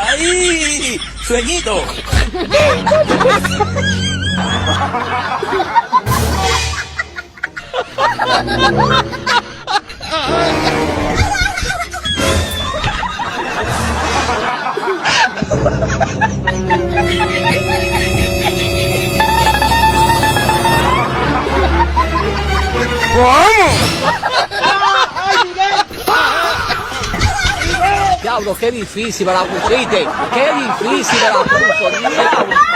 ¡Ay! ¡Sueñito! Diablo, qué difícil me la pusiste. Qué difícil me la puso. Diablo.